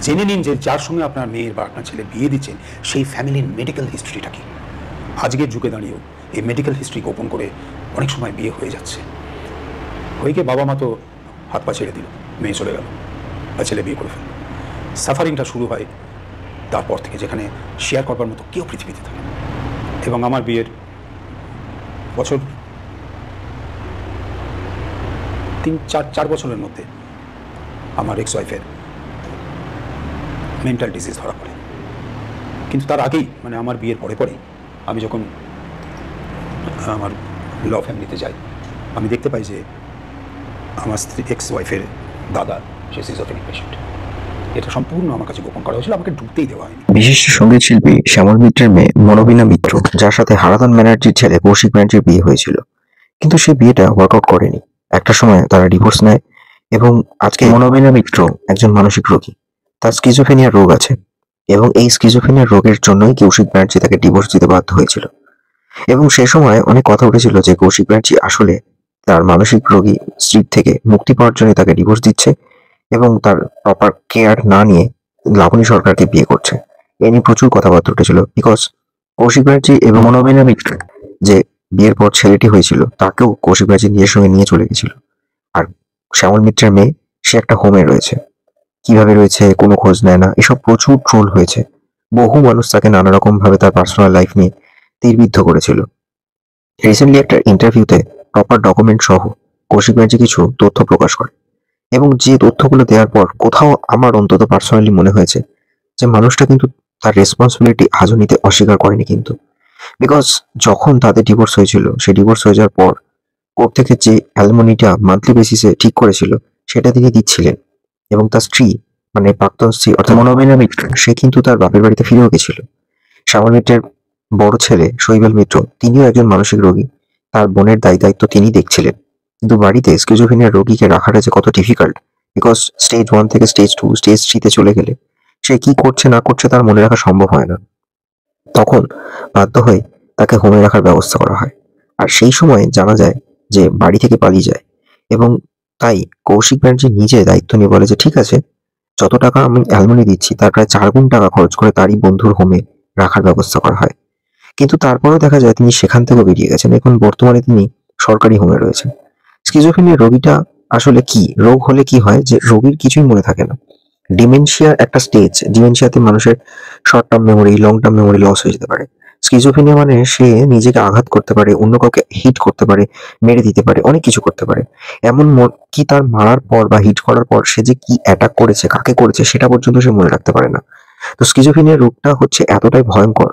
জেনে নিন যে যার সঙ্গে আপনার মেয়ের বা আপনার ছেলে বিয়ে দিচ্ছেন সেই ফ্যামিলির মেডিকেল হিস্ট্রিটা কি। আজকের যুগে দাঁড়িয়েও এই মেডিকেল হিস্ট্রি গোপন করে অনেক সময় বিয়ে হয়ে যাচ্ছে। হয়ে গিয়ে বাবা মা তো হাত পা ছেড়ে দিল, মেয়ে চলে গেল বা ছেলে বিয়ে করে ফেলল। সাফারিংটা শুরু হয় তারপর থেকে, যেখানে শেয়ার করবার মতো কেউ পৃথিবীতে থাকে না। এবং আমার বিয়ের বছর 4 বছরের মধ্যে আমার এক্স ওয়াইফের মেন্টাল ডিজিজ ধরা পড়ে। কিন্তু তার আগেই, মানে আমার বিয়ের পরে পরেই আমি যখন আমার ল ফ্যামিলিতে যাই, আমি দেখতে পাই যে আমার স্ত্রী এক্স ওয়াইফের দাদা সে সিজোফ্রেনিক পেশেন্ট। এটা সম্পূর্ণ আমার কাছে গোপন করা হয়েছিল, আমাকে ঢুকতেই দেওয়া হয়নি। বিশিষ্ট সঙ্গীত শিল্পী শ্যামল মিত্রের মেয়ে মনোবীণা মিত্র, যার সাথে হারাধন ব্যানার্জির ছেলে কৌশিক ব্যানার্জির বিয়ে হয়েছিল, কিন্তু সেই বিয়েটা ওয়ার্কআউট করেনি। একটা সময় তারা ডিভোর্স নেয় এবং আজকে মনোবীণা মিত্র একজন মানসিক রোগী। তার স্কিজোফ্রেনিয়া রোগ আছে এবং এই স্কিজোফ্রেনিয়া রোগের জন্যই কৌশিক ব্যানার্জি তাকে ডিভোর্স দিতে বাধ্য হয়েছিল। এবং সেই সময় অনেক কথা উঠেছিল যে কৌশিক ব্যানার্জি আসলে তার মানসিক রোগী স্ত্রীর থেকে মুক্তি পাওয়ার জন্য তাকে ডিভোর্স দিচ্ছে এবং তার প্রপার কেয়ার না নিয়ে লাবণী সরকারকে বিয়ে করছে। এ নিয়ে প্রচুর কথাবার্তা উঠেছিল, বিকজ কৌশিক ব্যানার্জি এবং মনোবীণা মিত্র যে বিয়ের পর ছেলেটি হয়েছিল তাকেও কৌশিক ব্যানার্জি নিজের সঙ্গে নিয়ে চলে গেছিল। আর শ্যামল মিত্রের মেয়ে, সে একটা হোমে রয়েছে, কিভাবে রয়েছে কোনো খোঁজ নেয় না, এসব প্রচুর ট্রোল হয়েছে। বহু মানুষ তাকে নানা রকম ভাবে তার পার্সোনাল লাইফ নিয়ে তীরবিদ্ধ করেছিল। রিসেন্টলি একটা ইন্টারভিউতে প্রপার ডকুমেন্ট সহ কৌশিক ব্যানার্জি কিছু তথ্য প্রকাশ করে এবং যে তথ্যগুলো দেওয়ার পর কোথাও আমার অন্তত পার্সোনালি মনে হয়েছে যে মানুষটা কিন্তু তার রেসপন্সিবিলিটি আজও নিতে অস্বীকার করেনি। কিন্তু বিকজ যখন তাদের ডিভোর্স হয়েছিল, সেই ডিভোর্স হয়ে যাওয়ার পর কোর্ট থেকে যে অ্যালিমনিটা মান্থলি বেসিসে ঠিক করেছিল সেটা তিনি দিচ্ছিলেন এবং তার স্ত্রী, মানে প্রাক্তন স্ত্রী অর্থাৎ মনোবীণা মিত্র, সে কিন্তু তার বাপের বাড়িতে ফিরেও গেছিল। শ্যামল মিত্রের বড় ছেলে শৈবাল মিত্র, তিনিও একজন মানসিক রোগী, তার বোনের দায়িত্ব তিনি দেখছিলেন। কিন্তু বাড়িতে স্কিজোফ্রেনিয়া রোগীকে রাখাটা যে কত ডিফিকাল্ট, বিকজ স্টেজ 1 থেকে স্টেজ 2 স্টেজ 3 তে চলে গেলে সে কি করছে না করছে তার মনে রাখা সম্ভব হয় না। তখন বাধ্য হয়ে তাকে হোমে রাখার ব্যবস্থা করা হয়। আর সেই সময় জানা যায় যে বাড়ি থেকে পালিয়ে যায় এবং তাই কৌশিক ব্যানার্জি নিজে দায়িত্ব নিয়ে বলে যে ঠিক আছে, যত টাকা আমি অ্যালমনি দিচ্ছি তার প্রায় 4 গুণ টাকা খরচ করে তারই বন্ধুর হোমে রাখার ব্যবস্থা করা হয়। কিন্তু তারপরেও দেখা যায় তিনি সেখান থেকেও বেরিয়ে গেছেন। এখন বর্তমানে তিনি সরকারি হোমে রয়েছেন। স্কিজোফ্রেনিয়া রোগীটা আসলে কি, রোগ হলে কি হয় যে রোগীর কিছুই মনে থাকে না। ডিমেনশিয়ার একটা স্টেজ, ডিমেনশিয়াতে মানুষের short term memory, long term memory loss হয়ে যেতে পারে। স্কিজোফ্রেনিয়া মানে সে নিজেকে আঘাত করতে পারে, অন্য কাউকে হিট করতে পারে, মেরে দিতে পারে, অনেক কিছু করতে পারে। এমন কি তার মারার পর বা হিট করার পর সে যে কি অ্যাটাক করেছে, কাকে করেছে সেটা পর্যন্ত সে মনে রাখতে পারে না। তো স্কিজোফ্রেনিয়া রোগটা হচ্ছে এতটাই ভয়ঙ্কর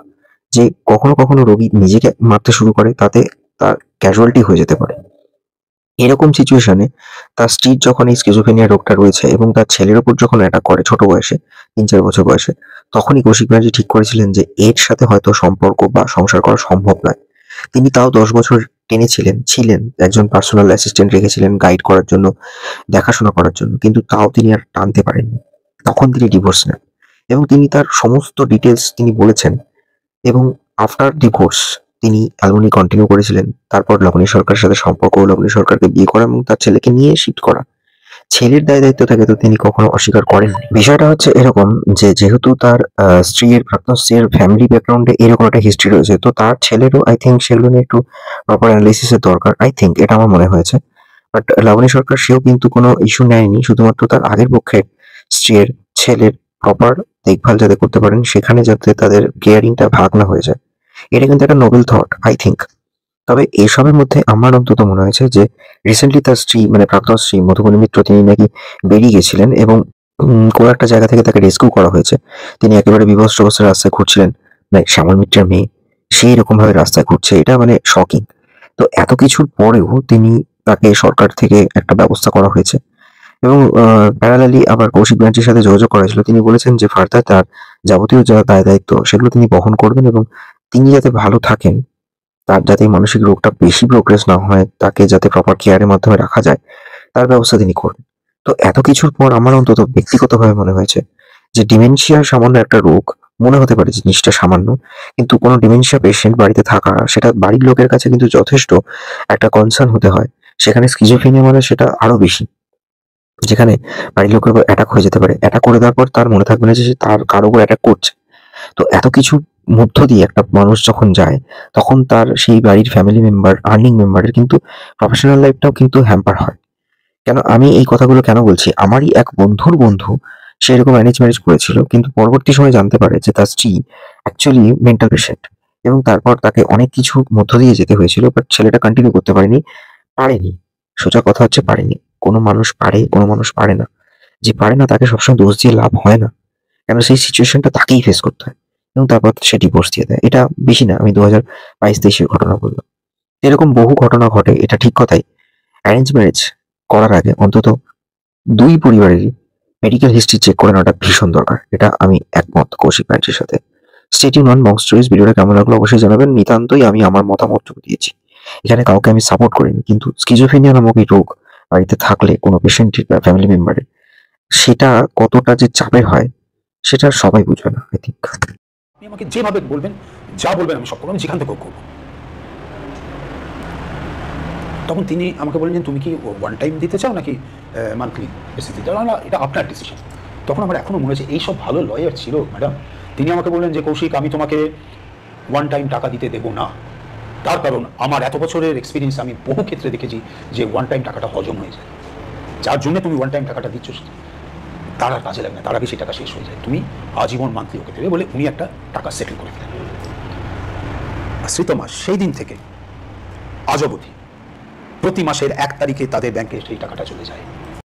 যে কখনো কখনো রোগী নিজেকে মারতে শুরু করে, তাতে তার ক্যাজুয়ালিটি হয়ে যেতে পারে। এরকম সিচুয়েশনে তার স্ত্রীর যখন এই স্কিজোফ্রেনিয়া রোগটা রয়েছে এবং তার ছেলের উপর যখন অ্যাটাক করে ছোট বয়সে, 3-4 বছর বয়সে, তখনই কৌশিক ব্যানার্জি ঠিক করেছিলেন যে এর সাথে হয়তো সম্পর্ক বা সংসার করা সম্ভব নয়। তিনি তাও 10 বছর ছিলেন একজন পার্সোনাল অ্যাসিস্ট্যান্ট রেখেছিলেন গাইড করার জন্য, দেখাশোনা করার জন্য, কিন্তু তাও তিনি আর টানতে পারেননি। তখন তিনি ডিভোর্স নেন এবং তিনি তার সমস্ত ডিটেলস তিনি বলেছেন। এবং আফটার ডিভোর্স তিনি অ্যালুমিনি কন্টিনিউ করেছিলেন। তারপর লবণী সরকারের সাথে সম্পর্ক, লবণী সরকারকে বিয়ে করা এবং তার ছেলেকে নিয়ে শিফট করা। ছেলের দায়-দায়িত্ব থাকে তো তিনি কখনো অস্বীকার করেননি। বিষয়টা হচ্ছে এরকম যে যেহেতু তার প্রাক্তন স্ত্রীর ফ্যামিলি ব্যাকগ্রাউন্ডে এরকম একটা হিস্ট্রি রয়েছে, তো তার ছেলেরও আই থিংক সেগুলো নিয়ে একটু প্রপার অ্যানালিসিস এর দরকার। আই থিংক এটা আমার মনে হয়েছে। বাট লবণী সরকার সেও কিন্তু কোনো ইস্যু নেয়নি। শুধুমাত্র তার আগের পক্ষের স্ত্রীর ছেলের প্রপার দেখভাল যাতে করতে পারেন, সেখানে যাতে তাদের কেয়ারিংটা ভাগ না হয়ে যায়। এটা কিন্তু একটা নোবেল থট আই থিংক। তবে এসবের মধ্যে আমার অন্তত মনে হয়েছে যে রিসেন্টলি তার স্ত্রী, মানে প্রাক্তন স্ত্রী মধুবনী মিত্র, তিনি নাকি বেরিয়ে গেছিলেন এবং কোনো একটা জায়গা থেকে তাকে রেস্কিউ করা হয়েছে। তিনি একেবারে বিভৎস অবস্থায় রাস্তায় ঘুরছিলেন, মানে শ্যামল মিত্রের মেয়ে সেই রকম ভাবে রাস্তায় ঘুরছে, এটা মানে শকিং। তো এত কিছুর পরেও তাকে সরকার থেকে একটা ব্যবস্থা করা হয়েছে এবং প্যারালালি আবার কৌশিক ব্যানার্জির সাথে যোগাযোগ করা হয়েছিল। তিনি বলেছেন যে ফার্দার তার যাবতীয় যা দায়-দায়িত্ব সেগুলো তিনি বহন করবেন এবং তিনি যাতে ভালো থাকেন, তার যাতে মানসিক রোগটা বেশি প্রোগ্রেস না হয়, তাকে যাতে প্রপার কেয়ারের মাধ্যমে রাখা যায়, তার ব্যবস্থা তিনি করবেন। তো এত কিছুর পর আমার অন্তত ব্যক্তিগতভাবে মনে হয়েছে যে ডিমেনশিয়া সামান্য একটা রোগ, মনে হতে পারে জিনিসটা সামান্য, কিন্তু কোনো ডিমেনশিয়া পেশেন্ট বাড়িতে থাকা সেটা বাড়ির লোকের কাছে কিন্তু যথেষ্ট একটা কনসার্ন হতে হয়। সেখানে স্কিজোফ্রেনিয়া মানে সেটা আরো বেশি। যেখানে বাড়ির লোকের উপর অ্যাটাক হয়ে যেতে পারে। অ্যাটাক করে দেওয়ার পর তার মনে থাকবে না যে সে তার কারো উপর অ্যাটাক করছে। তো এত কিছুর মধ্য দিয়ে একটা মানুষ যখন যায়, তখন তার সেই বাড়ির ফ্যামিলি মেম্বার, আর্নিং মেম্বারের কিন্তু প্রফেশনাল লাইফটাও কিন্তু হ্যাম্পার হয়। কেন আমি এই কথাগুলো কেন বলছি? আমারই এক বন্ধুর বন্ধু সে এরকম অ্যারেঞ্জ ম্যারেজ করেছিল। কিন্তু পরবর্তী সময়ে জানতে পারে যে তার স্ত্রী অ্যাকচুয়ালি মেন্টাল পেশেন্ট এবং তারপর তাকে অনেক কিছুর মধ্য দিয়ে যেতে হয়েছিল। বাট ছেলেটা কন্টিনিউ করতে পারেনি, পারেনি। সোজা কথা হচ্ছে পারেনি। কোনো মানুষ পারে, কোনো মানুষ পারে না। যে পারে না তাকে সবসময় দোষ দিয়ে লাভ হয় না। কেন সেই সিচুয়েশনটা তাকেই ফেস করতে হয় এবং তারপর সে ডিভোর্স দিয়ে দেয়। এটা বেশি না, আমি 2022-23 এর ঘটনা বললাম। এরকম বহু ঘটনা ঘটে, এটা ঠিক কথাই। অ্যারেঞ্জ ম্যারেজ করার আগে অন্তত ২ পরিবারেরই মেডিকেল হিস্ট্রি চেক করে নেওয়াটা ভীষণ দরকার। এটা আমি একমত কৌশিক ব্যানার্জির সাথে। Stay tune on Bong stories. ভিডিওটা কেমন লাগলো অবশ্যই জানাবেন। নিতান্তই আমি আমার মতামতটুকু দিয়েছি। এখানে কাউকে আমি সাপোর্ট করিনি। কিন্তু স্কিজোফ্রেনিয়া নামক এই রোগ বাড়িতে থাকলে কোনো পেশেন্টের বা ফ্যামিলি মেম্বারের, সেটা কতটা যে চাপের হয় সেটা সবাই বুঝবে না, আই থিংক। আপনি আমাকে যেভাবে বলবেন, যা বলবেন আমি সব করবো, আমি যেখান থেকে করবো। তখন তিনি আমাকে বললেন যে তুমি কি ওয়ান টাইম দিতে চাও নাকি মান্থলি বেসিস দিতে চাও? না, এটা আপনার ডিসিশন। তখন আমার এখনও মনে হচ্ছে এইসব ভালো লয়ার ছিল ম্যাডাম। তিনি আমাকে বললেন যে কৌশিক, আমি তোমাকে ওয়ান টাইম টাকা দিতে দেবো না। তার কারণ আমার এত বছরের এক্সপিরিয়েন্স, আমি বহু ক্ষেত্রে দেখেছি যে ওয়ান টাইম টাকাটা হজম হয়ে যায়। যার জন্য তুমি ওয়ান টাইম টাকাটা দিচ্ছ তার আর কাজে লাগে না, তার আগে সেই টাকা শেষ হয়ে যায়। তুমি আজীবন মান্থলি ওকে দেবে বলে উনি একটা টাকা সেটেল করে দিলেন। শ্রীতমা সেই দিন থেকে আজ অবধি প্রতি মাসের 1 তারিখে তাদের ব্যাংকে সেই টাকাটা চলে যায়।